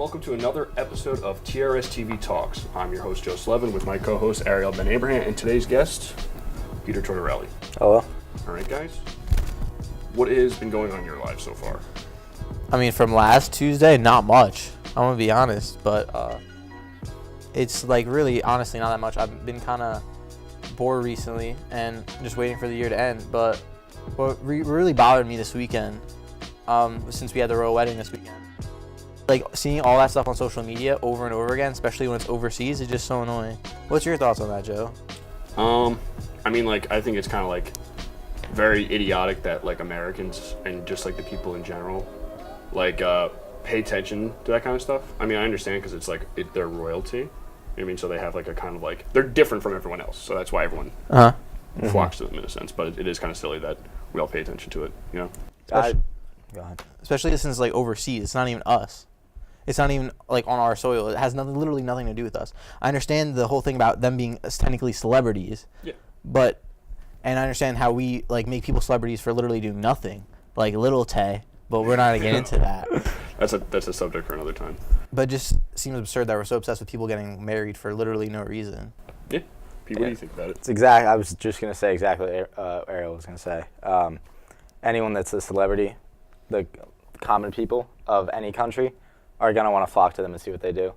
welcome to another episode of TRSTV Talks. I'm your host, Joe Sleven, with my co-host, Ariel Ben Abraham, and today's guest, Peter Tortorelli. Hello. All right, guys. What has been going on in your lives so far? I mean, from last Tuesday, not much. I'm going to be honest, but it's like really, honestly, not that much. I've been kind of bored recently and just waiting for the year to end, but what really bothered me this weekend, since we had the royal wedding this weekend, like seeing all that stuff on social media over and over again, especially when it's overseas, is just so annoying. What's your thoughts on that, Joe? I mean, like, I think it's kind of like very idiotic that like Americans and just like the people in general, like, pay attention to that kind of stuff. I mean, I understand because it's like they're royalty. You know what I mean? So they have like a kind of like, they're different from everyone else. So that's why everyone flocks to them in a sense. But it is kind of silly that we all pay attention to it, you know? Go ahead. Especially since it's like overseas. It's not even us. It's not even like on our soil. It has literally nothing to do with us. I understand the whole thing about them being technically celebrities. Yeah. And I understand how we like make people celebrities for literally doing nothing, like Little Tay. But we're not gonna get into that. That's a subject for another time. But it just seems absurd that we're so obsessed with people getting married for literally no reason. Yeah. Pete, what do you think about it? It's exact. I was just gonna say exactly what Ariel was gonna say. Anyone that's a celebrity, the common people of any country, are gonna want to flock to them and see what they do.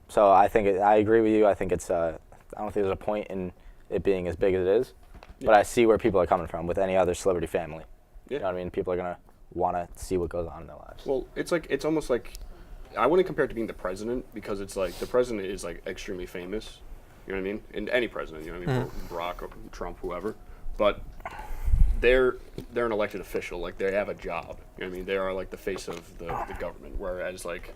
So I think I agree with you. I think it's. I don't think there's a point in it being as big as it is, but I see where people are coming from with any other celebrity family. Yeah. You know what I mean? People are gonna want to see what goes on in their lives. Well, it's almost like, I wouldn't compare it to being the president, because it's like the president is like extremely famous. You know what I mean? And any president, you know what I mean? Barack, or Trump, whoever. But they're an elected official. Like, they have a job. You know what I mean? They are like the face of the government. Whereas like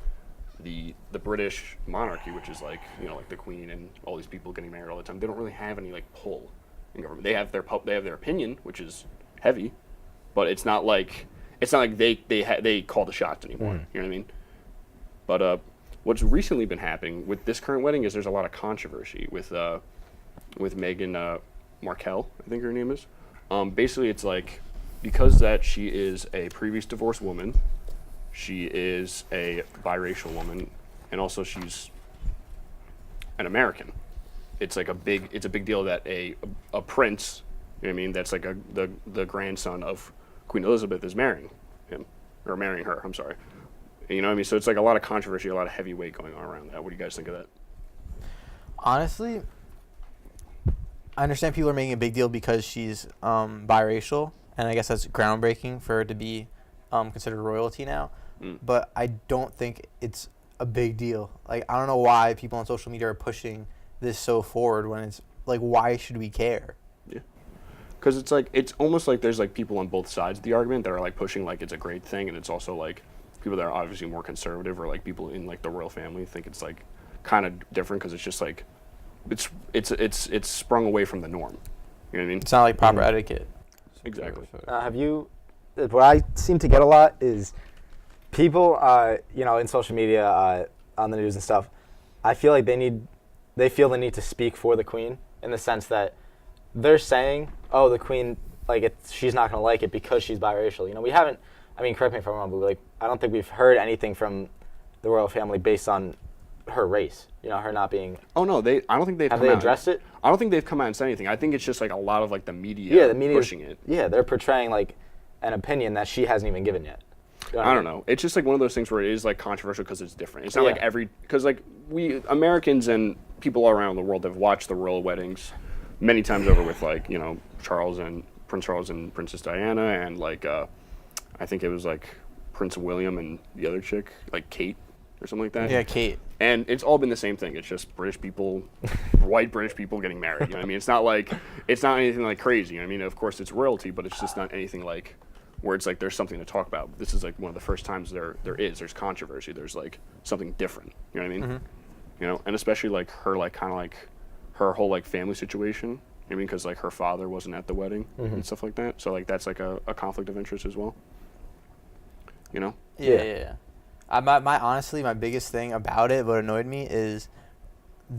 the British monarchy, which is like, you know, like the Queen and all these people getting married all the time, they don't really have any like pull in government. They have their opinion, which is heavy, but it's not like they call the shots anymore. You know what I mean? But what's recently been happening with this current wedding is there's a lot of controversy with Meghan Markle, I think her name is. Basically, it's like, because that she is a previous divorced woman, she is a biracial woman, and also she's an American. It's like a big deal that a prince, you know what I mean, that's like the grandson of Queen Elizabeth is marrying him, or marrying her, I'm sorry. You know what I mean? So it's like a lot of controversy, a lot of heavyweight going on around that. What do you guys think of that? Honestly, I understand people are making a big deal because she's biracial, and I guess that's groundbreaking for her to be considered royalty now. But I don't think it's a big deal. Like, I don't know why people on social media are pushing this so forward when it's like, why should we care? Yeah. Because it's like, it's almost like there's like people on both sides of the argument that are like pushing like it's a great thing, and it's also like people that are obviously more conservative, or like people in like the royal family think it's like kind of different, because it's just like it's sprung away from the norm. You know what I mean? It's not like proper etiquette. Exactly. What I seem to get a lot is people, you know, in social media, on the news and stuff. I feel like they feel the need to speak for the Queen, in the sense that they're saying, "Oh, the Queen, like, she's not gonna like it because she's biracial." You know, we haven't. I mean, correct me if I'm wrong, but like, I don't think we've heard anything from the royal family based on her race. You know, her not being. Oh no, I don't think they've. Have they addressed it? I don't think they've come out and said anything. I think it's just like a lot of like the media pushing it. Yeah, they're portraying like an opinion that she hasn't even given yet. You know I don't know. It's just like one of those things where it is like controversial because it's different. It's not like because like we Americans and people all around the world have watched the royal weddings many times over with, like, you know, Prince Charles and Princess Diana, and like I think it was like Prince William and the other chick, like Kate or something like that. Yeah, Kate. And it's all been the same thing. It's just British people, white British people getting married. You know what I mean? It's not anything like crazy. You know what I mean? Of course, it's royalty, but it's just not anything like where it's like there's something to talk about. This is like one of the first times there's controversy. There's like something different. You know what I mean? You know, and especially like her, like kind of like her whole like family situation. I mean, because like her father wasn't at the wedding and stuff like that. So like that's like a conflict of interest as well. You know? Yeah. Honestly, my biggest thing about it, what annoyed me, is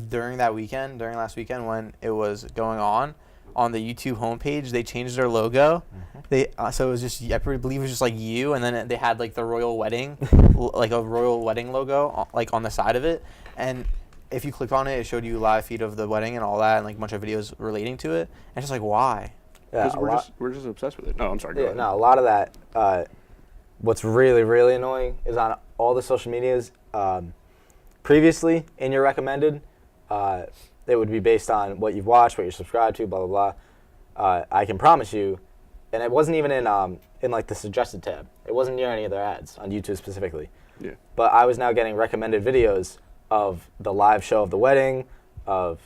during last weekend when it was going on the YouTube homepage, they changed their logo, So it was just, I believe it was just like you, and then they had like the royal wedding, like a royal wedding logo, like on the side of it. And if you clicked on it, it showed you a live feed of the wedding and all that, and like a bunch of videos relating to it. And it's just like, why? Yeah, Because we're just obsessed with it. No, I'm sorry. Go ahead. no, a lot of that. What's really, really annoying is on all the social medias. Previously, in your recommended, it would be based on what you've watched, what you're subscribed to, blah blah blah. I can promise you, and it wasn't even in like the suggested tab. It wasn't near any of their ads on YouTube specifically. Yeah. But I was now getting recommended videos of the live show of the wedding, of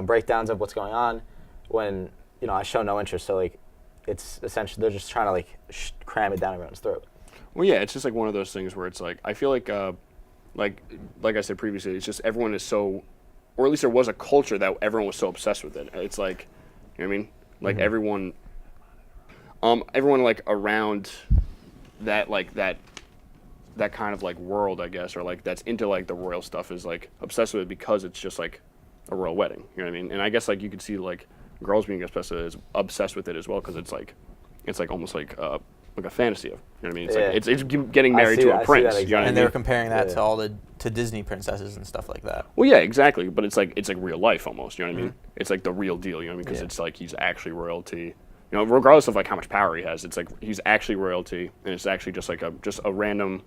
breakdowns of what's going on, when I show no interest. So like, it's essentially they're just trying to like cram it down everyone's throat. Well, yeah, it's just like one of those things where it's like I feel like I said previously, it's just everyone is so, or at least there was a culture that everyone was so obsessed with it. It's like, you know what I mean? Like everyone like around that that kind of like world, I guess, or like that's into like the royal stuff is like obsessed with it because it's just like a royal wedding. You know what I mean? And I guess like you could see like girls being obsessed with it as well because it's like almost like a fantasy of, you know what I mean? It's like it's getting married to a prince. Exactly. You know what I And they mean? were comparing that to all to Disney princesses and stuff like that. Well, yeah, exactly. But it's like real life almost. You know what I mean? It's like the real deal. You know what I mean? Because it's like he's actually royalty. You know, regardless of like how much power he has, it's like he's actually royalty, and it's actually just like a random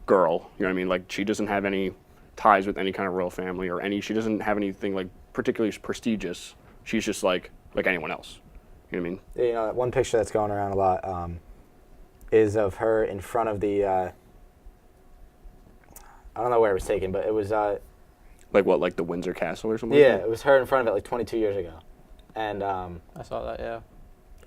girl. You know what I mean? Like she doesn't have any ties with any kind of royal family or any. She doesn't have anything like particularly prestigious. She's just like anyone else. You know what I mean? Yeah, one picture that's going around a lot is of her in front of the. I don't know where it was taken, but it was. Like what? Like the Windsor Castle or something? Yeah, like that? it was her in front of it like 22 years ago, and I saw that, yeah.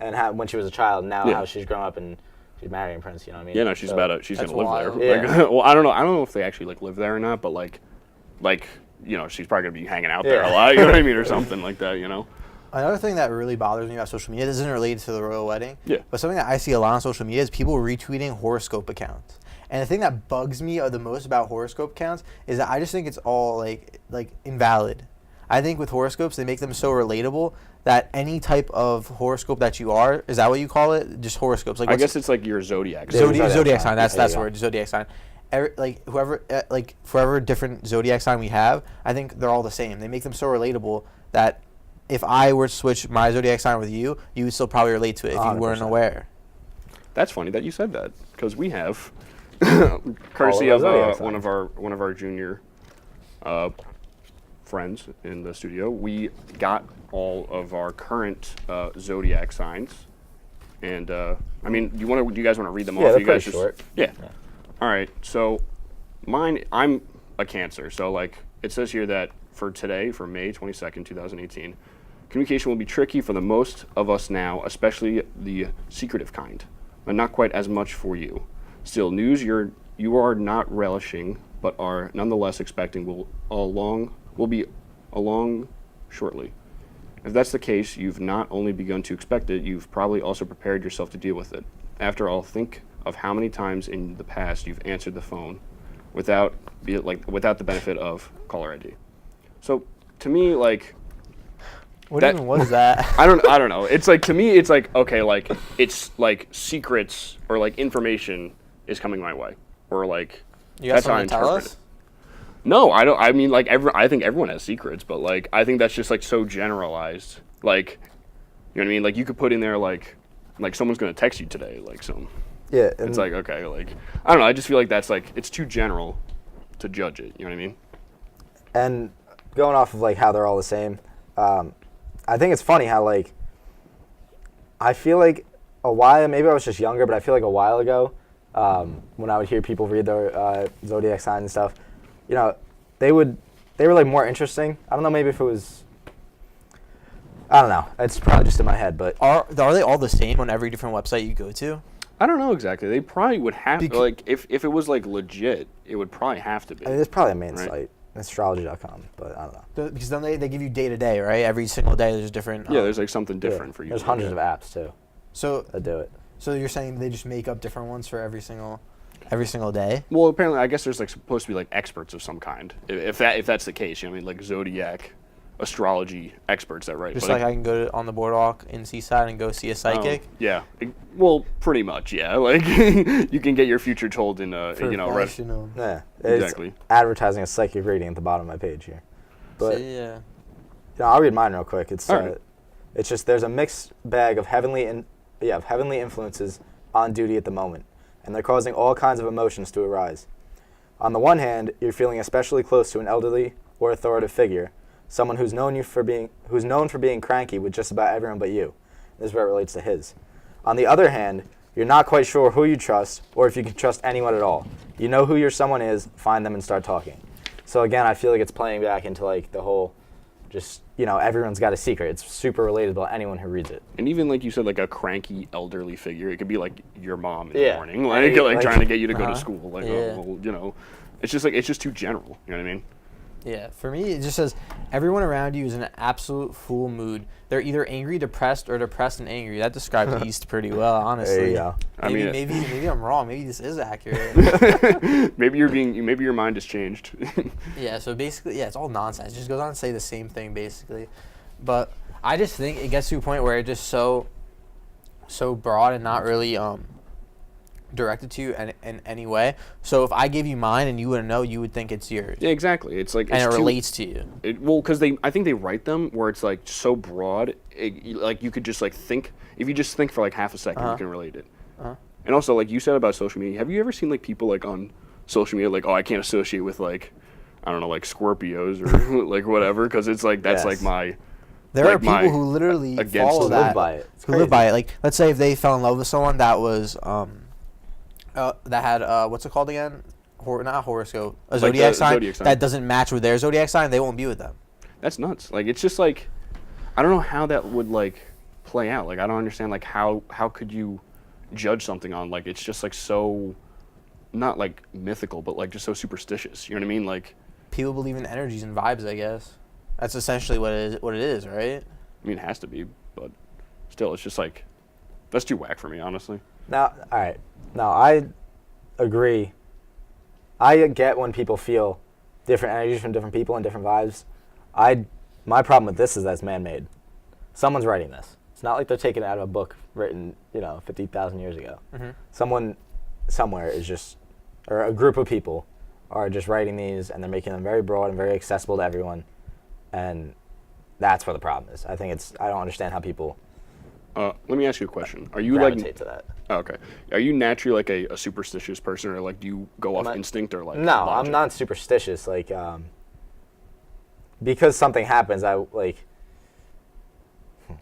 and how when she was a child, now Yeah. how she's grown up and she's marrying a prince. You know what I mean? Yeah, no, she's So- she's gonna That's live wild. there. Yeah. Like, well, I don't know if they actually like live there or not, but like she's probably gonna be hanging out there a Yeah. lot. You know what I mean, or something like that. You know. Another thing that really bothers me about social media, this isn't related to the royal wedding, Yeah. but something that I see a lot on social media is people retweeting horoscope accounts. And the thing that bugs me the most about horoscope accounts is that I just think it's all like invalid. I think with horoscopes, they make them so relatable that any type of horoscope that you are, is that what you call it? Just horoscopes. Like I guess it's like your zodiac. Yeah, sign. Zodiac sign. That's There you the go. word. Zodiac sign. Whoever different zodiac sign we have, I think they're all the same. They make them so relatable that if I were to switch my zodiac sign with you, you would still probably relate to it if you weren't 100%. aware. That's funny that you said that because we have, courtesy All of of our zodiac one of our junior friends in the studio, we got all of our current zodiac signs, and I mean, do you guys want to read them Yeah, off? they're You guys pretty short. Yeah. All right. So, I'm a Cancer. So like it says here that for today, for May 22nd, 2018. Communication will be tricky for the most of us now, especially the secretive kind, but not quite as much for you. Still, news you are not relishing, but are nonetheless expecting will be along shortly. If that's the case, you've not only begun to expect it, you've probably also prepared yourself to deal with it. After all, think of how many times in the past you've answered the phone without the benefit of caller ID. So, to me, like. What even was that? I don't know. It's like to me, it's like okay, like it's like secrets or like information is coming my way, or like You got that's how I something to tell interpret us? it. No, I don't. I mean, like I think everyone has secrets, but like I think that's just like so generalized. Like, you know what I mean? Like you could put in there like someone's gonna text you today, like some. Yeah, It's like okay, like I don't know. I just feel like that's like it's too general to judge it. You know what I mean? and going off of like how they're all the same, I think it's funny how like I feel like maybe I was just younger, but I feel like a while ago when I would hear people read their zodiac signs and stuff, you know, they were like more interesting. I don't know, maybe if it was, I don't know. It's probably just in my head, but Are they all the same on every different website you go to? I don't know exactly. They probably would have Bec- like if it was like legit, it would probably have to be. I mean, it's probably a main Right. site, astrology.com, but I don't know. Because then they give you day to day, right? Every single day there's different. Yeah, there's like something different Yeah, for you. There's to hundreds look of at. apps too So that do it. you're saying they just make up different ones for every single day? Well, apparently, I guess there's like supposed to be like experts of some kind. If that's the case, you know, what I mean, like zodiac astrology experts that write. Just but like I can go on the boardwalk in Seaside and go see a psychic. Yeah. Well, pretty much. Yeah. Like you can get your future told in Professional. Yeah, Exactly. It's advertising a psychic reading at the bottom of my page here. But So, yeah. I'll read mine real quick. It's All right. it's just there's a mixed bag of heavenly influences on duty at the moment, and they're causing all kinds of emotions to arise. On the one hand, you're feeling especially close to an elderly or authoritative figure, someone who's known for being cranky with just about everyone but you. This is where it relates to his. On the other hand, you're not quite sure who you trust or if you can trust anyone at all. You know who your someone is, find them and start talking. So again, I feel like it's playing back into like the whole, just, everyone's got a secret. It's super relatable to anyone who reads it. And even like you said, like a cranky elderly figure, it could be like your mom in Yeah. the morning, like trying to get you to go to Uh-huh. school, like Yeah. it's just too general. You know what I mean? Yeah, for me, it just says everyone around you is in an absolute full mood. They're either angry, depressed, or depressed and angry. That describes the East pretty well, honestly. There you go. Maybe I'm wrong. Maybe this is accurate. maybe your mind has changed. Yeah, so basically, it's all nonsense. It just goes on to say the same thing, basically. But I just think it gets to a point where it's just so broad and not really directed to you in any way. So if I give you mine and you wouldn't know, you would think it's yours. Yeah, exactly. It's like And it relates to you. Because I think they write them where it's like so broad, like you could just like think. If you just think for like half a second, you can relate it. And also, like you said about social media, have you ever seen like people like on social media like, oh, I can't associate with like, I don't know, like Scorpios or like whatever, because it's like that's like my. There like are people who literally against follow it. that. Live by it. It's Who live crazy. by it. Like, let's say if they fell in love with someone that was that had what's it called again? Not horoscope. A Like zodiac the sign zodiac sign. that doesn't match with their zodiac sign, they won't be with them. That's nuts. Like it's just like, I don't know how that would like play out. Like I don't understand like how could you judge something on like it's just like so, not like mythical, but like just so superstitious. You know what I mean? Like People believe in energies and vibes, I guess. That's essentially what it is, right? I mean it has to be, but still it's just like that's too whack for me, honestly. Now, all right. Now, I agree. I get when people feel different energies from different people and different vibes. My problem with this is that it's man-made. Someone's writing this. It's not like they're taking it out of a book written, 50,000 years ago. Mm-hmm. Someone somewhere is just, or a group of people are just writing these, and they're making them very broad and very accessible to everyone. And that's where the problem is. I don't understand how people Let me ask you a question. Are you gravitate to that. Oh, okay. Are you naturally like a superstitious person, or like do you go off I- instinct or like? No, logic? I'm not superstitious. Like, because something happens, I like. I'm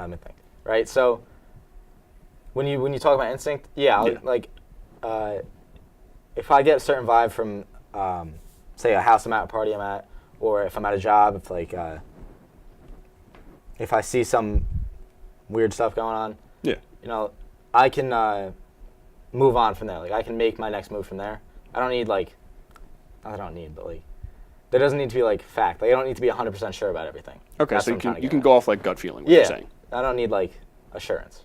gonna think, right? So, when you talk about instinct, like, if I get a certain vibe from, say, a house I'm at, a party I'm at, or if I'm at a job, if I see some weird stuff going on, Yeah. I can move on from there. Like, I can make my next move from there. I don't need, like, not that I don't need, but, like, there doesn't need to be, like, fact. Like, I don't need to be 100% sure about everything. Okay, That's so what I'm trying to you get can at. go off like gut feeling. What you're Yeah, saying. I don't need, like, assurance.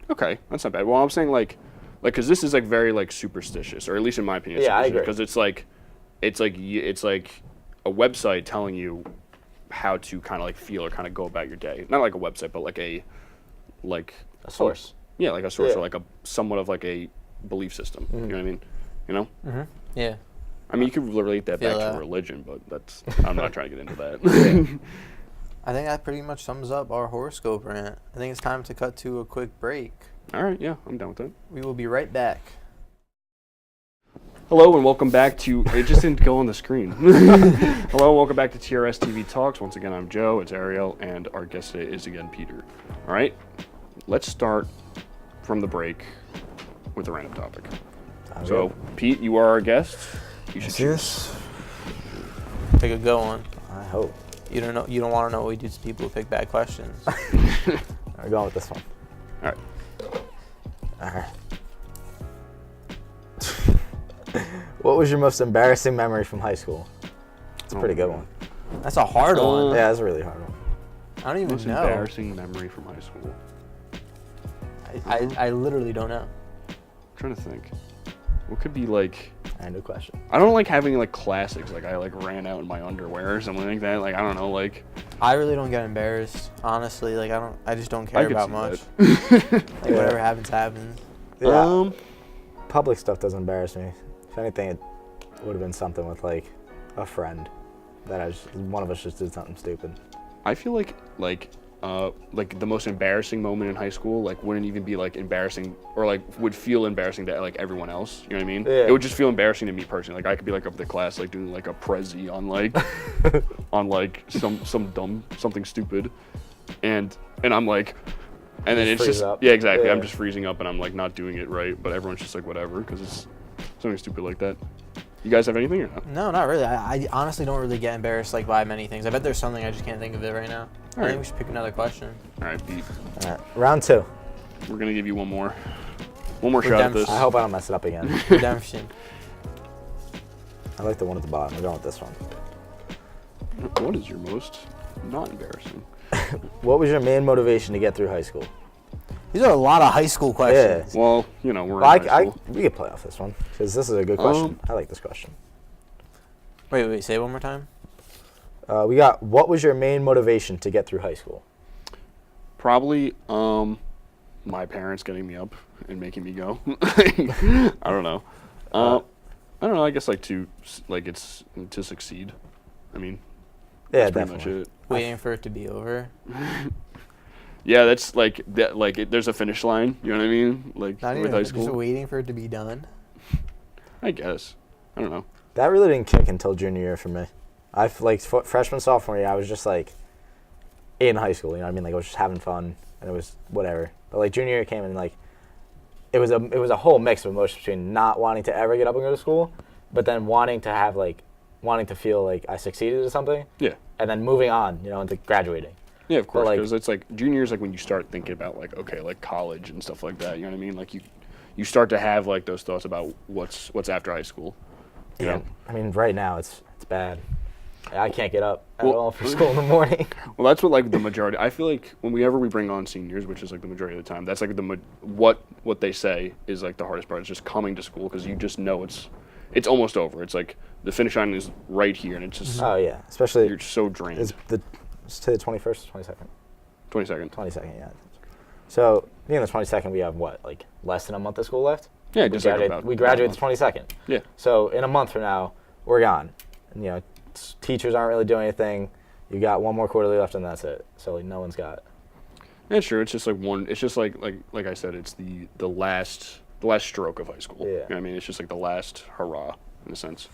Okay, that's not bad. Well, I'm saying like, because this is like very like superstitious, or at least in my opinion. Yeah, I agree. Because it's like a website telling you how to kind of like feel or kind of go about your day. Not like a website, but like a source. Yeah, like a source Yeah. or like a somewhat of like a belief system. You know what I mean? You know? Mm-hmm. Yeah. I mean, you could relate that Feel back that. to religion, but I'm not trying to get into that. I think that pretty much sums up our horoscope rant. I think it's time to cut to a quick break. All right, yeah, I'm down with that. We will be right back. Hello and welcome back to. It just didn't go on the screen. Hello and welcome back to TRSTV Talks. Once again, I'm Joe. It's Ariel, and our guest today is again Peter. All right, let's start from the break with a random topic. So, Pete, you are our guest. You should choose. Pick a good one. I hope. You don't know. You don't want to know what we do to people who pick bad questions. We're going with this one. All right. All right. What was your most embarrassing memory from high school? It's a pretty good one. That's a hard one. Yeah, that's a really hard one. I don't even Most know. embarrassing memory from high school. I literally don't know. I'm trying to think. What could be like? I know question. I don't like having like classics. Like I like ran out in my underwear or something like that. Like I don't know. Like I really don't get embarrassed, honestly. Like I just don't I care could about see much. that. Like whatever happens, happens. Yeah. Public stuff doesn't embarrass me. If anything, it would have been something with like a friend that one of us just did something stupid. I feel like the most embarrassing moment in high school like wouldn't even be like embarrassing or like would feel embarrassing to like everyone else. You know what I mean? Yeah. It would just feel embarrassing to me personally. Like I could be like up the class like doing like a prezi on like on like something stupid, and I'm like, and then it's just up. yeah exactly. Yeah. I'm just freezing up and I'm like not doing it right, but everyone's just like whatever because it's something stupid like that. You guys have anything or no? No, not really. I honestly don't really get embarrassed like by many things. I bet there's something I just can't think of it right now. I think we should pick another question. All right, Pete. All right, round 2. We're gonna give you one more shot at this. I hope I don't mess it up again. Redemption. I like the one at the bottom. We're going with this one. What is your most not embarrassing? What was your main motivation to get through high school? These are a lot of high school questions. Yeah. Well, you know, we're in high school. We could play off this one because this is a good question. I like this question. Wait, say it one more time. We got, what was your main motivation to get through high school? Probably my parents getting me up and making me go. I don't know. I don't know. I guess like it's to succeed. I mean, Yeah, that's pretty definitely. much it. Waiting for it to be over. Yeah, that's like that. Like there's a finish line. You know what I mean? Like Not with even high just school. waiting for it to be done. I guess. I don't know. That really didn't kick until junior year for me. Freshman, sophomore year, I was just like in high school. You know what I mean? Like I was just having fun and it was whatever. But like junior year came and like it was a whole mix of emotions between not wanting to ever get up and go to school, but then wanting to feel like I succeeded at something. Yeah. And then moving on, you know, into graduating. Yeah, of course. like- Because it's like junior year is like when you start thinking about like okay, like college and stuff like that. You know what I mean? Like you start to have like those thoughts about what's after high school. You know? I mean, right now it's bad. I can't get up at Well- all for school in the morning. Well, that's what like the majority. I feel like whenever we bring on seniors, which is like the majority of the time, that's like what they say is like the hardest part is just coming to school because you just know it's almost over. It's like the finish line is right here, and it's just Oh yeah, especially you're so drained. it's to the 21st, 22nd. 22nd. 22nd, yeah. So, being the 22nd, we have what, like less than a month of school left? Yeah, just like about we graduate the 22nd. Yeah. So, in a month from now, we're gone. And, you know, teachers aren't really doing anything. You got one more quarterly left, and that's it. So, like, no one's got. Yeah, sure. It's just like one. It's just like I said. It's the last stroke of high school. Yeah. You know what I mean? It's just like the last hurrah in a sense.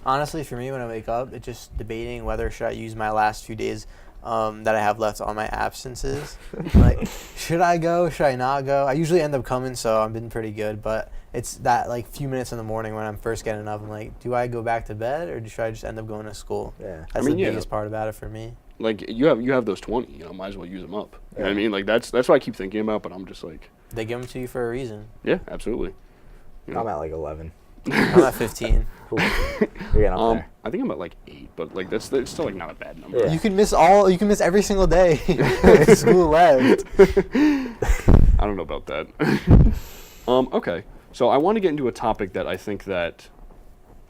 Honestly, for me, when I wake up, it's just debating whether should I use my last few days that I have left on my absences. Like, should I go? Should I not go? I usually end up coming, so I've been pretty good. But it's that like few minutes in the morning when I'm first getting up. I'm like, do I go back to bed or should I just end up going to school? Yeah. That's I mean, the yeah. biggest part about it for me. Like you have those 20. You know, might as well use them up. You know what I mean? Like that's what I keep thinking about. But I'm just like, They give them to you for a reason. yeah, absolutely. You know? I'm at like 11. I'm at 15. You're getting up there. I think I'm at like 8, but like that's still like not a bad number. Yeah. You can miss every single day school left. I don't know about that. Okay, so I want to get into a topic that I think that,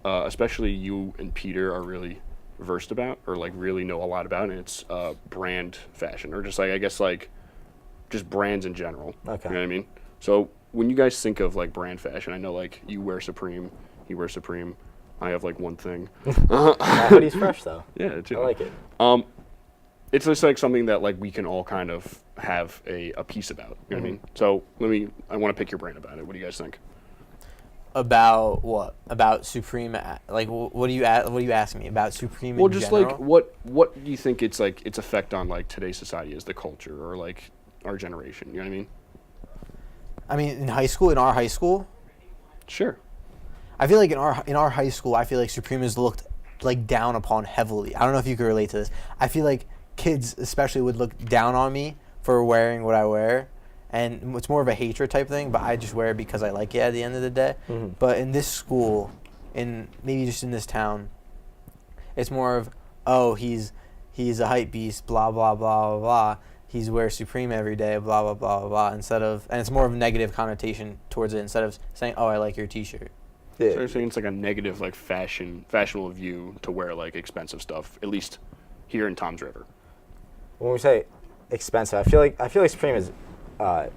especially you and Peter are really versed about, or like really know a lot about, and it's brand fashion, or just like I guess like just brands in general. Okay. You know what I mean? So when you guys think of like brand fashion, I know like you wear Supreme, you wear Supreme. I have like one thing. My hoodie's fresh, though. Yeah, it's I like it. It's just like something that like we can all kind of have a piece about. You know what I mean? So I want to pick your brain about it. What do you guys think? About what? About Supreme? Like, what do you asking me about Supreme? Well, in just general? like what do you think it's like its effect on like today's society as the culture or like our generation? You know what I mean? I mean, in our high school, Sure. I feel like in our high school, I feel like Supreme is looked like down upon heavily. I don't know if you could relate to this. I feel like kids especially would look down on me for wearing what I wear, and it's more of a hatred type thing. But I just wear it because I like it at the end of the day. Mm-hmm. But in this school, maybe just in this town, it's more of, oh, he's a hype beast, blah blah blah blah blah. He wears Supreme every day, blah blah blah blah blah. And it's more of a negative connotation towards it instead of saying, oh, I like your T-shirt. Yeah. So you're saying it's like a negative like fashionable view to wear like expensive stuff, at least here in Tom's River. when we say expensive, I feel like Supreme is not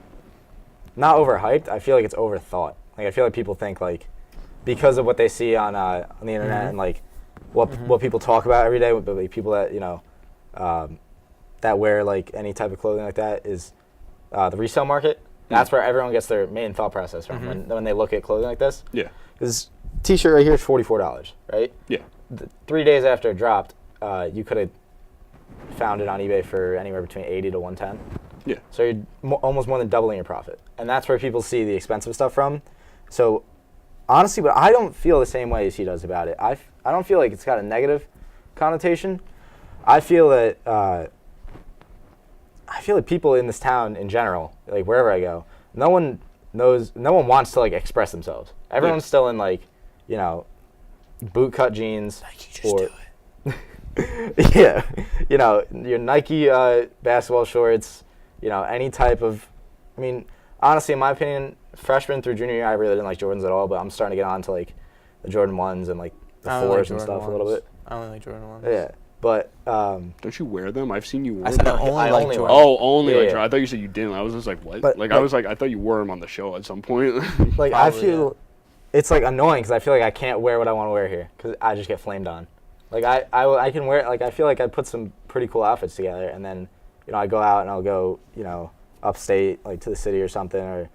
overhyped. I feel like it's overthought. Like I feel like people think like because of what they see on the internet and like what people talk about every day, but like people that that wear like any type of clothing like that is the resale market. That's where everyone gets their main thought process from when they look at clothing like this. Yeah. This T-shirt right here is $44, right? Yeah. 3 days after it dropped, you could have found it on eBay for anywhere between 80 to 110. Yeah. So you're almost more than doubling your profit, and that's where people see the expensive stuff from. So honestly, but I don't feel the same way as he does about it. I don't feel like it's got a negative connotation. I feel that people in this town in general, like wherever I go, no one wants to like express themselves. Everyone's still in like, boot cut jeans or yeah, your Nike basketball shorts, any type of. I mean, honestly, in my opinion, freshman through junior year, I really didn't like Jordans at all. But I'm starting to get on to like the Jordan 1s and like the 4s and stuff a little bit. I only like Jordan 1s. Yeah, but don't you wear them? I've seen you wear I said them. I only like only Jordan. Oh, only like Yeah. Jordan. I thought you said you didn't. I was just like, what? But, like I was like, I thought you wore them on the show at some point. like I Probably, feel it's like annoying because I feel like I can't wear what I want to wear here because I just get flamed on. Like I can wear, like I feel like I put some pretty cool outfits together, and then I go out and I'll go upstate like to the city or something, or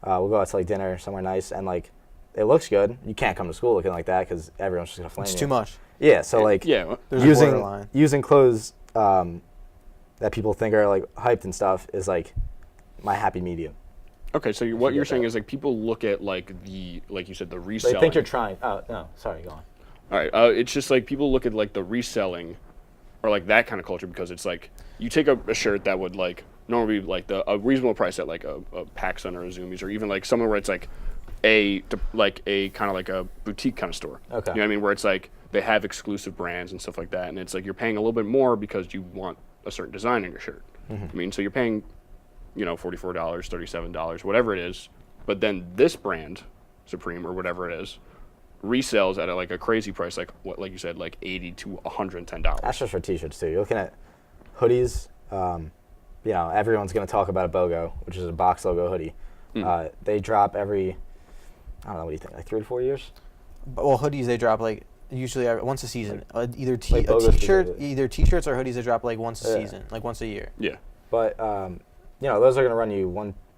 we'll go out to like dinner somewhere nice, and like it looks good. You can't come to school looking like that because everyone's just gonna flame you. It's too much. Yeah, so like yeah. There's a borderline. using clothes that people think are like hyped and stuff is like my happy medium. Okay, so what you're get saying that. is like people look at like you said, the reselling. They think you're trying. Oh no, sorry, go on. All right, it's just like people look at like the reselling, or like that kind of culture, because it's like you take a shirt that would like normally be like a reasonable price at like a PacSun or a Zoomies, or even like somewhere where it's like a kind of like a boutique kind of store. Okay. You know what I mean? Where it's like they have exclusive brands and stuff like that, and it's like you're paying a little bit more because you want a certain design in your shirt. I mean, so you're paying, $44, $37, whatever it is, but then this brand, Supreme or whatever it is, resells at like a crazy price, like you said, like $80 to $110. That's just for t-shirts too. You're looking at hoodies. Everyone's going to talk about a BOGO, which is a box logo hoodie. They drop every, I don't know, what do you think, like 3 to 4 years? Well, hoodies they drop like usually once a season. Either like Bogo's t-shirt, specifically. either t-shirts or hoodies they drop like once a Yeah. season, like once a year. Yeah. But those are going to run you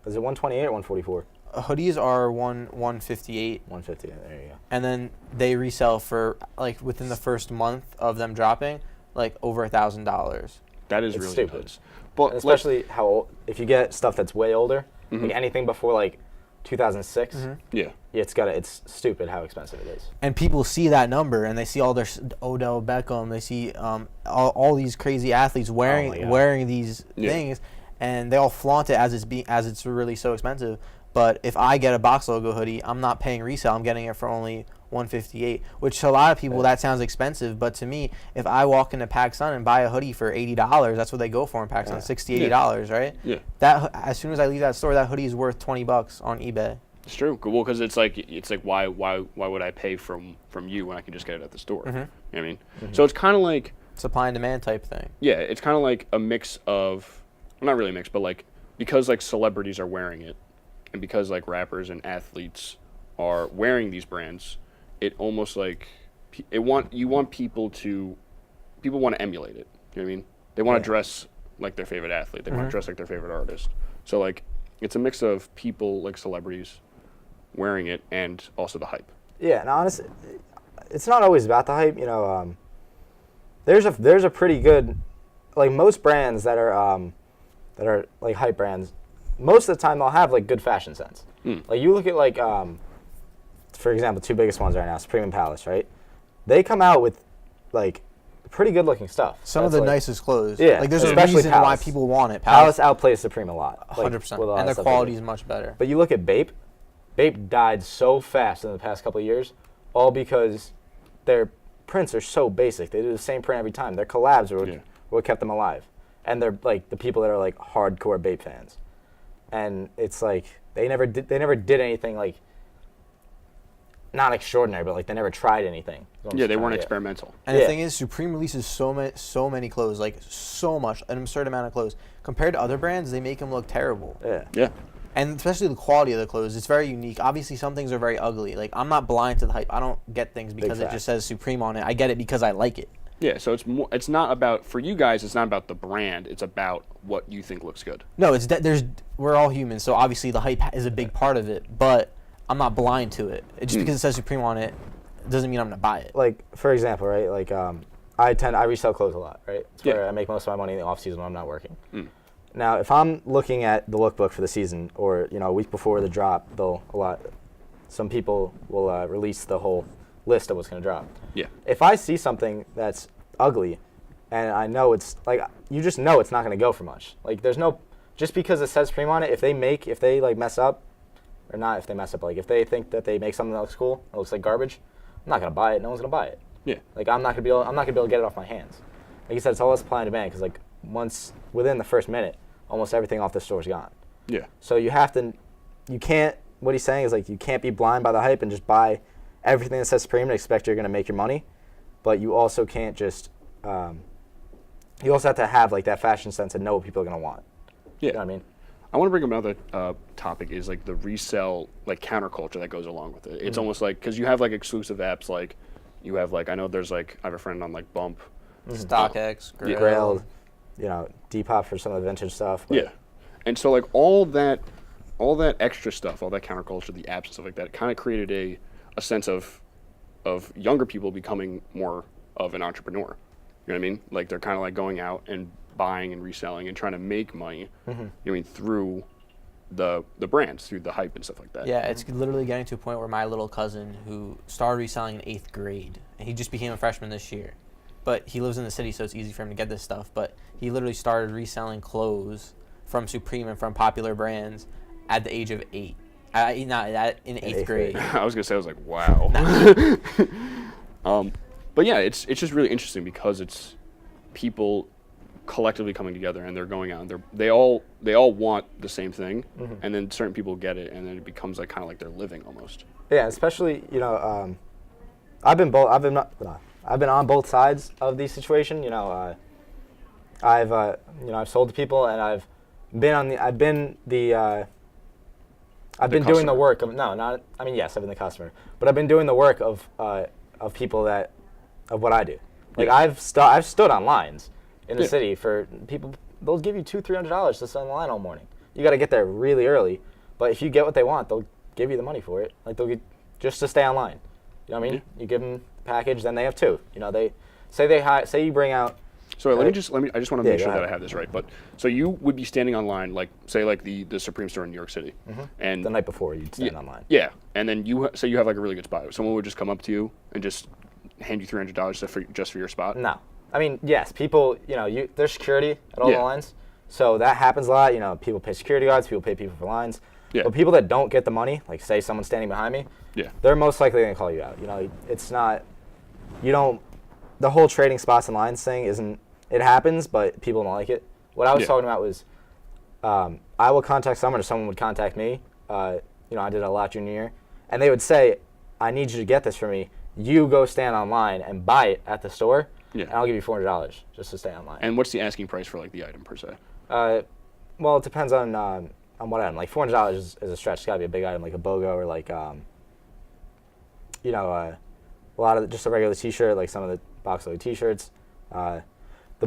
is it 128 or 144? Hoodies are 158, 150. There you go. and then they resell for like within the first month of them dropping, like over $1,000. That is It's really stupid. nuts. But And especially how old, if you get stuff that's way older, like anything before like 2006, yeah. it's stupid how expensive it is. And people see that number and they see all their Odell Beckham, they see all these crazy athletes my wearing God. these Yeah. things, and they all flaunt it as it's really so expensive. But if I get a box logo hoodie, I'm not paying resale. I'm getting it for only $158, which to a lot of people that sounds expensive. But to me, if I walk into PacSun and buy a hoodie for $80, that's what they go for in PacSun, $60, $80, right? Yeah. That as soon as I leave that store, that hoodie is worth $20 on eBay. It's true. Well, because it's like why would I pay from you when I can just get it at the store? You know what I mean? So it's kind of like, Supply and demand type thing. yeah, it's kind of like a mix of, well, not really a mix, but like because like celebrities are wearing it, and because like rappers and athletes are wearing these brands, it almost like people want to emulate it. You know what I mean? They want to dress like their favorite athlete. They want to dress like their favorite artist. So like it's a mix of people like celebrities wearing it and also the hype. Yeah, and honestly, it's not always about the hype. There's a pretty good, like most brands that are like hype brands. Most of the time, they'll have like good fashion sense. Like you look at like, for example, 2 biggest ones right now, Supreme and Palace, right? They come out with like pretty good looking stuff. Some of the nicest clothes. Yeah, Like there's a especially reason Palace. why people want it. Palace outplays Supreme a lot. 100%. With a lot And of their stuff quality they is do. much better. But you look at Bape. Bape died so fast in the past couple of years, all because their prints are so basic. They do the same print every time. Their collabs are what kept them alive, and they're like the people that are like hardcore Bape fans. And it's like they never did anything like not extraordinary, but like they never tried anything. Yeah, they weren't experimental. And the thing is, Supreme releases so many clothes, like so much, an absurd amount of clothes. Compared to other brands, they make them look terrible. Yeah. Yeah. And especially the quality of the clothes, it's very unique. Obviously, some things are very ugly. Like, I'm not blind to the hype. I don't get things because it just says Supreme on it. I get it because I like it. Yeah, so it's not about, for you guys, it's not about the brand. It's about what you think looks good. No, it's we're all humans, so obviously the hype is a big part of it. But I'm not blind to it. Just because it says Supreme on it doesn't mean I'm gonna buy it. Like, for example, right? Like, I resell clothes a lot, right? It's where I make most of my money in the off season when I'm not working. Now, if I'm looking at the lookbook for the season, or a week before the drop, some people will release the whole list of what's going to drop. Yeah. If I see something that's ugly, and I know it's like, you just know it's not going to go for much. Like, there's no, just because it says Supreme on it, if they mess up, or not if they mess up, like if they think that they make something that looks cool, it looks like garbage, I'm not going to buy it. No one's going to buy it. Yeah. Like, I'm not going to be able to get it off my hands. Like you said, it's all supply and demand, because like within the first minute, almost everything off the store is gone. Yeah. So what he's saying is like you can't be blind by the hype and just buy everything that says Supreme and expect you're going to make your money, but you also can't just you also have to have like that fashion sense and know what people are going to want. Yeah. You know what I mean? I want to bring up another topic is like the resell, like counterculture that goes along with it. It's almost like, because you have like exclusive apps, like you have like, I know there's like, I have a friend on like Bump. StockX, Grail, Depop for some of the vintage stuff. Yeah. And so like all that extra stuff, all that counterculture, the apps and stuff like that, kind of created a sense of younger people becoming more of an entrepreneur. You know what I mean? Like they're kind of like going out and buying and reselling and trying to make money. You know what I mean, through the brands, through the hype and stuff like that. Yeah, it's literally getting to a point where my little cousin, who started reselling in 8th grade, and he just became a freshman this year, but he lives in the city, so it's easy for him to get this stuff, but he literally started reselling clothes from Supreme and from popular brands at the age of 8. In 8th grade. I was going to say, I was like, wow. But yeah, it's just really interesting because it's people collectively coming together and they're going out and they all want the same thing, and then certain people get it, and then it becomes like kind of like their living almost. Yeah, especially I've been on both sides of the situation. I've sold to people, and I've been doing the work of yes, I've been the customer, but I've been doing the work of people of what I do. Like I've stood on lines in the city for people. They'll give you $200-$300 to stand in line all morning. You got to get there really early, but if you get what they want, they'll give you the money for it. Like they'll get just to stay online. You know what I mean? You give them the package, then they have two. They say you bring out. So I just want to make sure that I have this right. But so you would be standing online, like say like the Supreme store in New York City, and the night before you'd stand online. Yeah, and then you have like a really good spot. Someone would just come up to you and just hand you $300 just for your spot. No, I mean yes, people. There's security at all the lines, so that happens a lot. People pay security guards, people pay people for lines. Yeah. But people that don't get the money, like say someone's standing behind me, they're most likely going to call you out. It's not, the whole trading spots and lines thing isn't, it happens, but people don't like it. What I was talking about was, I will contact someone or someone would contact me. I did a lot junior year, and they would say, I need you to get this for me. You go stand online and buy it at the store, and I'll give you $400 just to stay online. And what's the asking price for like the item per se? Well, it depends on what item. Like $400 is a stretch. It's got to be a big item, like a BOGO or like, a lot of just a regular T-shirt, like some of the box load T-shirts. The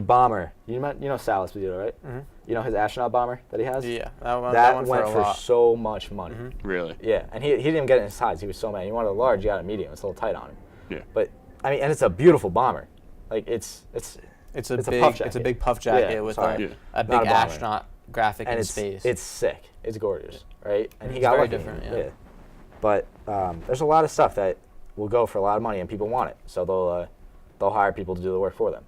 bomber, you know Salas Padilla, right? Mm-hmm. You know his astronaut bomber that he has? Yeah, that one went for so much money. Mm-hmm. Really? Yeah, and he didn't even get it in his size. He was so mad. He wanted a large, he got a medium. It's a little tight on him. Yeah. But I mean, and it's a beautiful bomber. Like it's a puff jacket. It's a big puff jacket with a big astronaut graphic in space. It's sick. It's gorgeous, right? And he it's got very lucky. different. Yeah. But there's a lot of stuff that will go for a lot of money, and people want it, so they'll hire people to do the work for them.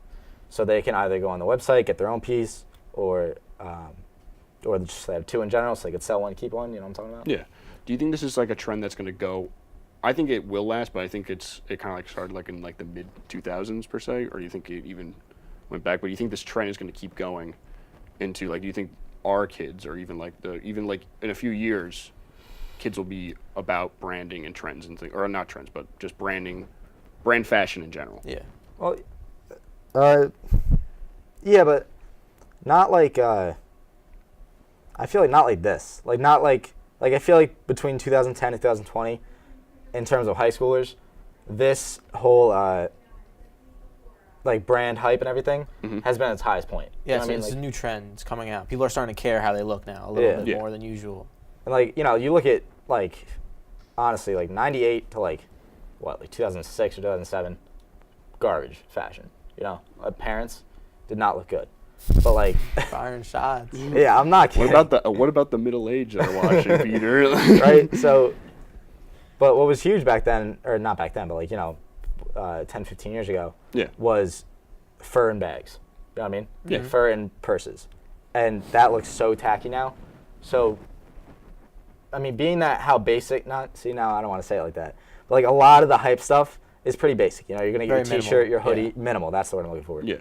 So they can either go on the website, get their own piece, or just have two in general, so they could sell one, keep one. You know what I'm talking about? Yeah. Do you think this is like a trend that's going to go? I think it will last, but I think it kind of like started like in like the mid 2000s per se, or do you think it even went back? But do you think this trend is going to keep going into like? Do you think our kids, or even like in a few years, kids will be about branding and trends and things, or not trends, but just brand fashion in general. Yeah. Well, yeah, but not like I feel like not like this. Like not like I feel like between 2010 and 2020, in terms of high schoolers, this whole like brand hype and everything has been at its highest point. Yeah, You know so what I mean? it's Like, a new trend. It's coming out. People are starting to care how they look now a little bit Yeah. more than usual. and like, you know, you look at like honestly like 98 to like 2006 or 2007, garbage fashion. You know, parents did not look good. But like, Firing shots. yeah, I'm not kidding. What about the middle age that are watching, Peter? Right? So, but what was huge back then, or not back then, but like, you know, 10, 15 years ago, Yeah. was fur and bags. You know what I mean? Yeah. Fur and purses. And that looks so tacky now. So, I mean, being that how basic, now I don't want to say it like that, but like a lot of the hype stuff is pretty basic. You know, you're going to get Very your t-shirt, minimal. your hoodie, Yeah. minimal. That's the word I'm looking for. Yeah.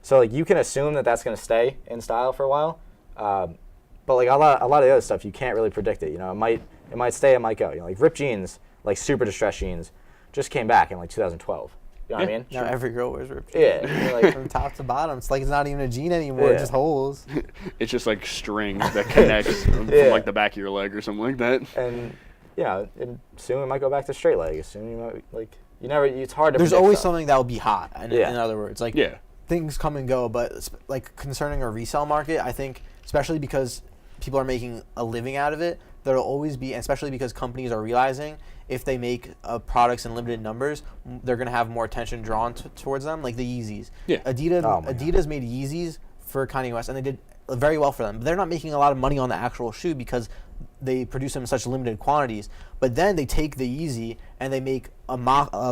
So like you can assume that that's going to stay in style for a while, but like a lot of the other stuff you can't really predict it. You know, it might stay, it might go. You know, like ripped jeans, like super distressed jeans, just came back in like 2012. You know what I mean? Now every girl wears ripped Yeah. jeans. You're like, From top to bottom. It's like it's not even a jean anymore. Yeah. It's just holes. It's just like string that connects from Yeah. like the back of your leg or something like that. and you know, and soon it might go back to straight leg. Soon you might like you never. It's hard to. There's predict always stuff. something that will be hot. In Yeah. other words, like Yeah. things come and go, but like concerning a resale market, I think especially because people are making a living out of it, there'll always be, and especially because companies are realizing if they make products in limited numbers, they're gonna have more attention drawn towards them, like the Yeezys. Yeah. Adidas made Yeezys for Kanye West, and they did very well for them. But they're not making a lot of money on the actual shoe because they produce them in such limited quantities. But then they take the Yeezy and they make a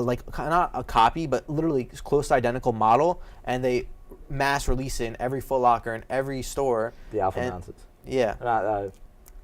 like not a copy, but literally close to identical model, and they mass release it in every Foot Locker and every store. The alpha And- nonsense. Yeah, Not,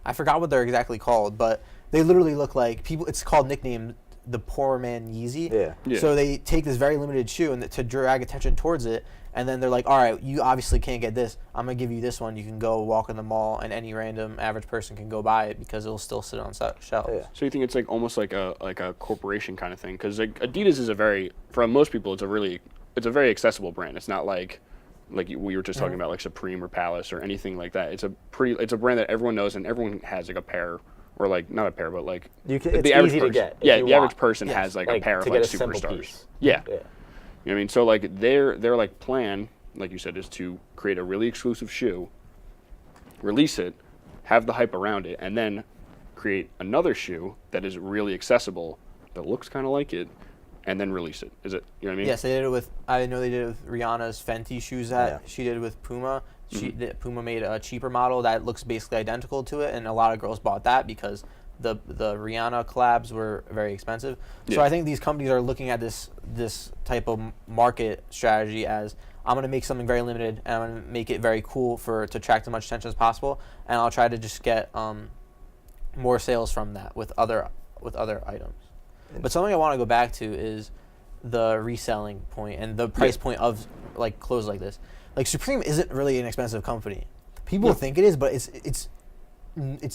I forgot what they're exactly called, but they literally look like people. It's called nicknamed the poor man Yeezy. yeah. Yeah. So they take this very limited shoe and to drag attention towards it, and then they're like, all right, you obviously can't get this. I'm going to give you this one. You can go walk in the mall, and any random average person can go buy it because it'll still sit on shelves. Yeah. So you think it's like almost like a corporation kind of thing? Because like Adidas is for most people, it's a very accessible brand. It's not like we were just talking about like Supreme or Palace or anything like that. It's a brand that everyone knows and everyone has like a pair, or like not a pair, but like It's the average easy to person, get. Yeah, if you the average want. person Yes. has like a Like, pair to of get like a simple superstars. piece. Yeah. Yeah. You know what I mean? So like their like plan, like you said, is to create a really exclusive shoe, release it, have the hype around it, and then create another shoe that is really accessible, that looks kind of like it, and then release it. Is it? You know what I mean? Yes, they did it with. I know they did it with Rihanna's Fenty shoes that Yeah. she did with Puma. Puma made a cheaper model that looks basically identical to it, and a lot of girls bought that because the Rihanna collabs were very expensive. So Yeah. I think these companies are looking at this type of market strategy as I'm going to make something very limited and I'm going to make it very cool to attract as much attention as possible, and I'll try to just get more sales from that with other items. But something I want to go back to is the reselling point and the price point of like clothes like this. Like Supreme isn't really an expensive company. People think it is, but it's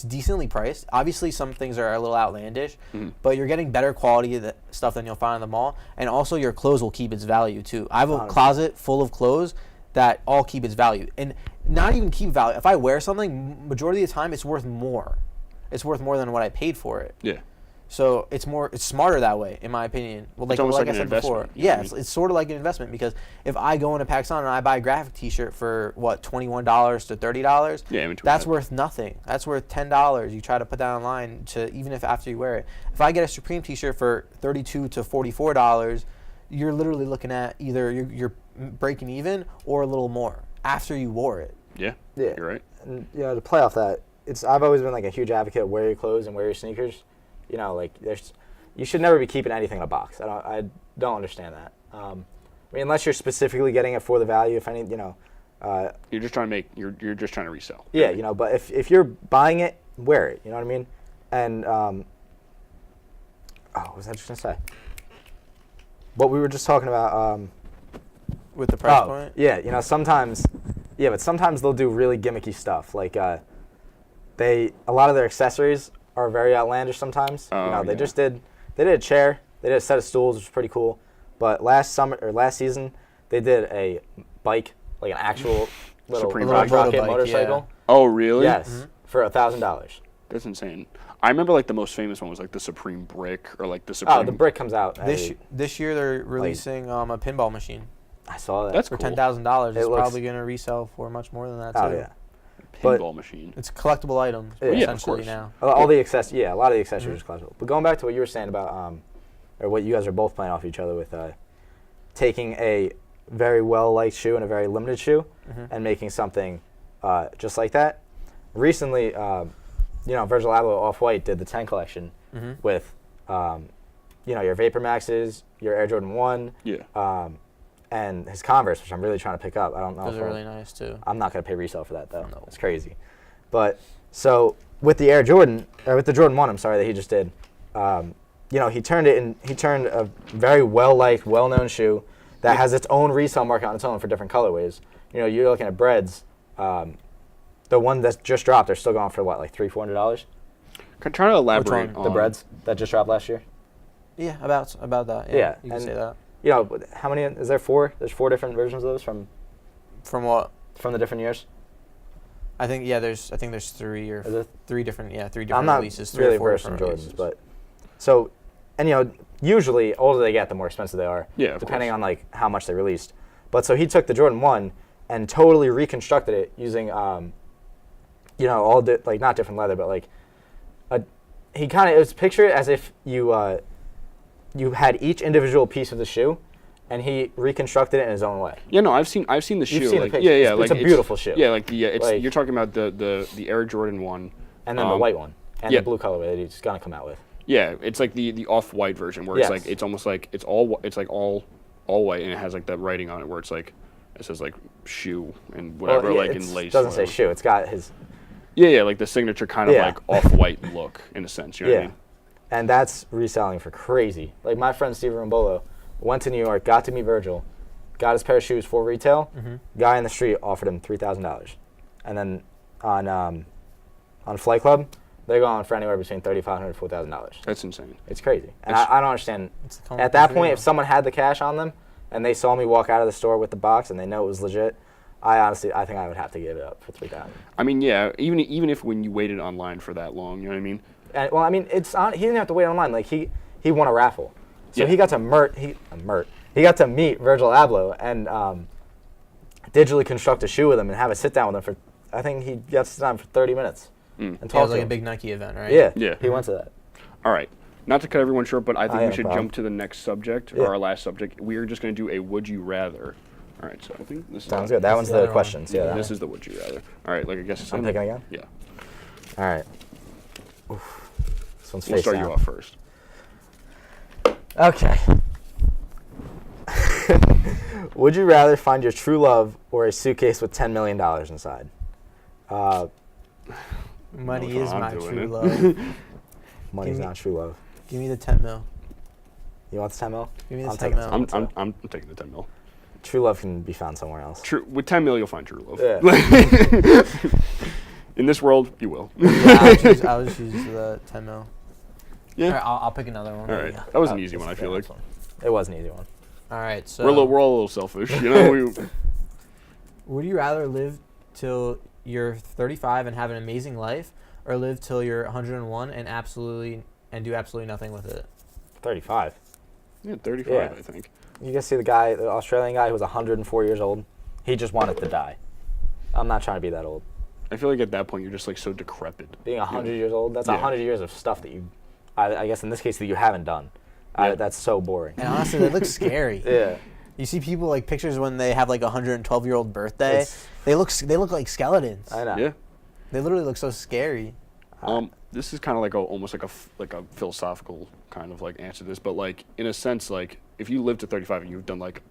decently priced. Obviously, some things are a little outlandish, but you're getting better quality of the stuff than you'll find in the mall, and also your clothes will keep its value too. I have a closet full of clothes that all keep its value, and not even keep value. If I wear something, majority of the time, it's worth more. It's worth more than what I paid for it. Yeah. So it's smarter that way, in my opinion. Well, It's almost like I an said before. investment, you know Yeah, what I mean? it's sort of like an investment because if I go into Pakistan and I buy a graphic T-shirt for $21 to $30, Yeah, in between that's that. worth nothing. That's worth $10. You try to put that online even if after you wear it. If I get a Supreme T-shirt for $32 to $44, you're literally looking at either you're breaking even or a little more after you wore it. Yeah. Yeah. You're right. And you know, to play off that, I've always been like a huge advocate of wear your clothes and wear your sneakers. You know, like you should never be keeping anything in a box. I don't understand that. I mean, unless you're specifically getting it for the value. If any, you know, You're just trying to you're just trying to resell. yeah, you know. But if you're buying it, wear it. You know what I mean? And what was I just gonna say? What we were just talking about. With the price point? Yeah, you know, sometimes they'll do really gimmicky stuff. Like a lot of their accessories are very outlandish sometimes. Oh, They yeah. they did a chair, they did a set of stools, which was pretty cool. But last season, they did a bike, like an actual little Supreme rocket motorbike, motorcycle. Oh, really? Yes, for $1,000. That's insane. I remember like the most famous one was like the Supreme Brick or like the Supreme. Oh, the brick comes out. This year they're releasing a pinball machine I saw that. That's for cool. $10,000. It's looks- probably going to resell for much more than that too. Oh yeah. Pinball machine. It's collectible items Yeah, of essentially course. now. A lot of the accessories are collectible. But going back to what you were saying about, or what you guys are both playing off each other with, taking a very well-liked shoe and a very limited shoe and making something just like that. Recently, Virgil Abloh Off-White did the 10 collection with, your Vapor Maxes, your Air Jordan 1, Yeah. and his Converse, which I'm really trying to pick up. I don't know. Those if are I'll- really nice too. I'm not going to pay resale for that, though. No. It's crazy. But, so, with the with the Jordan 1, I'm sorry, that he just did, he turned a very well-liked, well-known shoe that has its own resale market on its own for different colorways. You're looking at Breads. The one that's just dropped, they're still going for what, like $300-$400? Trying to elaborate one? on The Breads that just dropped last year. Yeah, about that. Yeah, Yeah, you can and- say that. How many? Is there 4? There's 4 different versions of those from From what? the different years. I think there's 3 or Is it? 3 different I'm not releases. 3 really or 4 versed in different Jordans, releases. but so, and usually older they get, the more expensive they are. Yeah, of depending course. on like how much they released. But so he took the Jordan 1 and totally reconstructed it using, all not different leather, but like, it was picture it as if you had each individual piece of the shoe, and he reconstructed it in his own way. Yeah, no, I've seen the shoe. You've seen the like, picture. yeah, yeah, It's like a beautiful shoe. Yeah, like it's Like- you're talking about the Air Jordan 1. And then the white one, and yeah. the blue colorway that he's gonna come out with. Yeah, it's like the off-white version where Yes. it's like it's almost like it's all white and it has like that writing on it where it's like it says like shoe and whatever Well, yeah, like it in lace. doesn't say whatever. shoe. It's got his. Yeah, like the signature kind of Yeah. like off-white look in a sense. You know what I Yeah, mean? and that's reselling for crazy. Like my friend Steven Rombolo went to New York, got to meet Virgil, got his pair of shoes for retail. Guy in the street offered him $3,000, and then on Flight Club, they're going for anywhere between $3,500 to $4,000. That's insane. It's crazy, and It's- I don't understand. It's the common At that thing point, to if do. someone had the cash on them and they saw me walk out of the store with the box and they know it was legit, I think I would have to give it up for $3,000. I mean, yeah, even if when you waited online for that long, you know what I mean? And, well, I mean, it's on. He didn't have to wait online. Like he won a raffle, so Yeah. he got to He got to meet Virgil Abloh and digitally construct a shoe with him and have a sit down with him for. I think he got to sit down for 30 minutes and Yeah, it talk was to like a him. big Nike event, right? Yeah, Yeah. He went to that. All right. Not to cut everyone short, but I think yeah, we should problem. jump to the next subject, Yeah. or our last subject. We are just going to do a would you rather. All right, so I think this is Sounds good. That one's the the other one. questions. Yeah. that This one. is the would you rather. All right, like I guess it's I'm picking again. Yeah. All right. Oof. This one's We'll face start down. you off first. Okay. Would you rather find your true love or a suitcase with $10 million inside? Money That's is how I'm my doing true it. love. Money's Give me- not true love. Give me the 10 mil. You want the 10 mil? Give me the I'm 10 taking mil. some. I'm taking the 10 mil. True love can be found somewhere else. True, with 10 mil, you'll find true love. Yeah. In this world, you will. Yeah, I'll just use the 10 mil. Yeah. All right, I'll pick another one. All right. That was an easy one, I feel like. It was an easy one. All right, so We're all a little selfish, you know. would you rather live till you're 35 and have an amazing life, or live till you're 101 and do absolutely nothing with it? 35. Yeah, 35, Yeah. I think. You guys see the Australian guy who was 104 years old? He just wanted to die. I'm not trying to be that old. I feel like at that point you're just like so decrepit. Being 100 years old, that's Yeah. 100 years of stuff that I guess in this case, that you haven't done. Yeah. That's so boring. And honestly, they look scary. Yeah. You see people like pictures when they have like a 112-year-old birthday. It's- They look like skeletons. I know. Yeah. They literally look so scary. This is kind of like almost like a philosophical kind of like answer to this, but like in a sense, like if you live to 35 and you've done like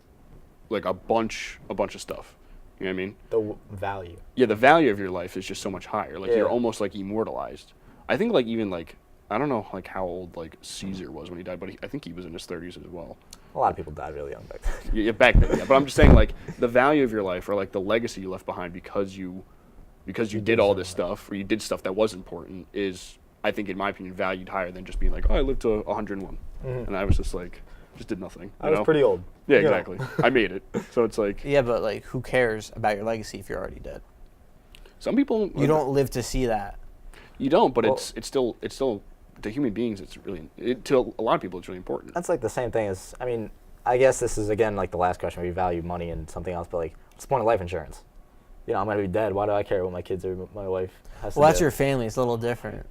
a bunch of stuff, you know what I mean? The value. Yeah, the value of your life is just so much higher. Like Yeah. you're almost like immortalized. I think like even like I don't know like how old like Caesar was when he died, but I think he was in his 30s as well. A lot of people died really young back then. Yeah, back then. Yeah, but I'm just saying like the value of your life or like the legacy you left behind because you did all this stuff or you did stuff that was important is I think, in my opinion, valued higher than just being like, oh, I lived to 101. And I was just like, just did nothing. I was pretty old. Yeah, You know. exactly. I made it. So it's like, Yeah, but like, who cares about your legacy if you're already dead? some people. You don't live to see that. You don't, but Well- it's still to human beings. It's really to a lot of people. It's really important. That's like the same thing as, I mean, I guess this is again like the last question where you value money and something else, but like, what's the point of life insurance? You know, I'm gonna be dead. Why do I care what my kids or my wife has to Well, that's do? your family. It's a little different.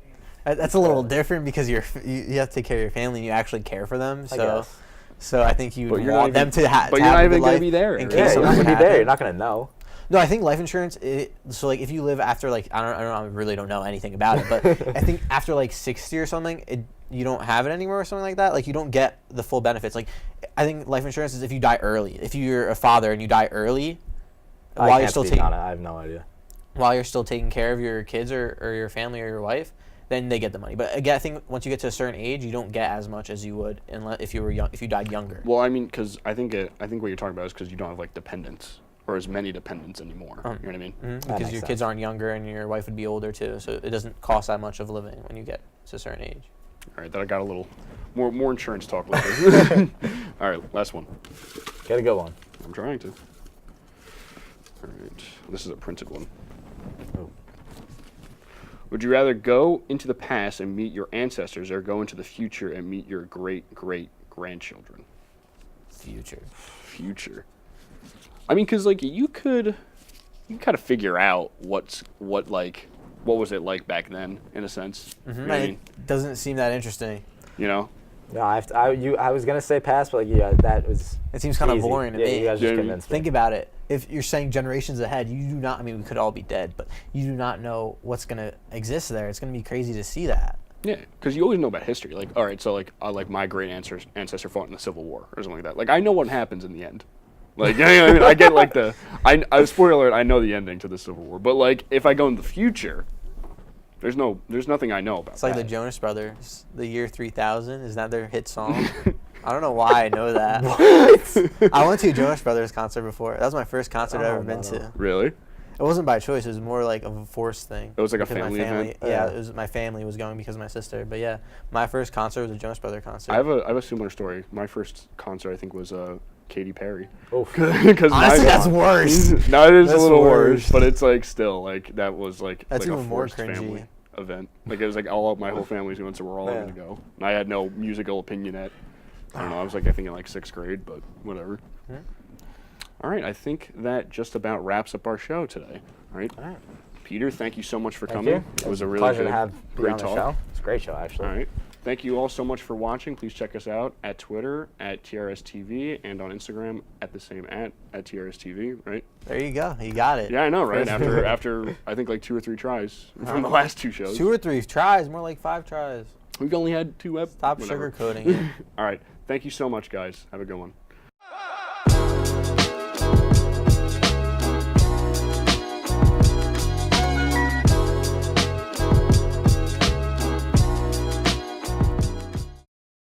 That's a little different because you have to take care of your family and you actually care for them. I So, guess. so I think you But would you're not want them even- to have. but to you're have not a even good gonna life be there, in right? case Yeah, you're something not would gonna be there. happen. You're not gonna know. No, I think life insurance. So like, if you live after like I really don't know anything about it, but I think after like 60 or something, you don't have it anymore or something like that. Like you don't get the full benefits. Like I think life insurance is if you die early. If you're a father and you die early, I while you're can't still speak taking on it. I have no idea. while you're still taking care of your kids or your family or your wife, then they get the money. But again, I think once you get to a certain age, you don't get as much as you would if you were young, if you died younger. Well, I mean, because I think what you're talking about is because you don't have like dependents or as many dependents anymore. You know what I mean? Because makes your sense. kids aren't younger and your wife would be older too, so it doesn't cost that much of living when you get to a certain age. All right, that I got a little more insurance talk later. All right, last one. Get a good one. I'm trying to. All right, this is a printed one. Oh. Would you rather go into the past and meet your ancestors or go into the future and meet your great-great-grandchildren? Future. I mean, because like you can kind of figure out what was it like back then in a sense. You know what I mean? It doesn't seem that interesting. You know? No, I was gonna say pass, but like, yeah, that was. It seems kind of easy. boring to yeah, me. You guys Yeah, just convinced me. Think about it. If you're saying generations ahead, you do not. I mean, we could all be dead, but you do not know what's gonna exist there. It's gonna be crazy to see that. Yeah, because you always know about history. Like, all right, so like my great ancestor fought in the Civil War or something like that. Like, I know what happens in the end. Like, you know what I mean? I get like I spoiler alert, I know the ending to the Civil War. But like, if I go in the future, there's nothing I know about. It's like the that. Jonas Brothers, the year 3000. Is that their hit song? I don't know why I know that. I went to a Jonas Brothers concert before. That was my first concert I've ever been to. Really? It wasn't by choice. It was more like of a forced thing. It was like a because my family event? Yeah, it was my family was going because of my sister. But yeah, my first concert was a Jonas Brothers concert. I have a similar story. My first concert I think was Katy Perry. Oh, Because Honestly, that's worse. No, it is That's a little worse. worse, but it's like still like that was like That's like a even more forced cringy. family event. Like it was like my whole family's going, so we're all Yeah. going to go. And I had no musical opinion at. I don't know. I was like I think in like 6th grade, but whatever. Yeah. All right, I think that just about wraps up our show today. All right, all right. Peter, thank you so much for Thank coming. you. It was a really pleasure good, to have you great on the talk. show. It's a great show, actually. All right. Thank you all so much for watching. Please check us out at Twitter at TRSTV and on Instagram at the same at TRSTV, right? There you go. You got it. Yeah, I know, right? After I think like 2 or 3 tries from the last 2 shows. 2 or 3 tries, more like 5 tries. We've only had 2 Stop whatever. sugarcoating it. All right. Thank you so much, guys. Have a good one.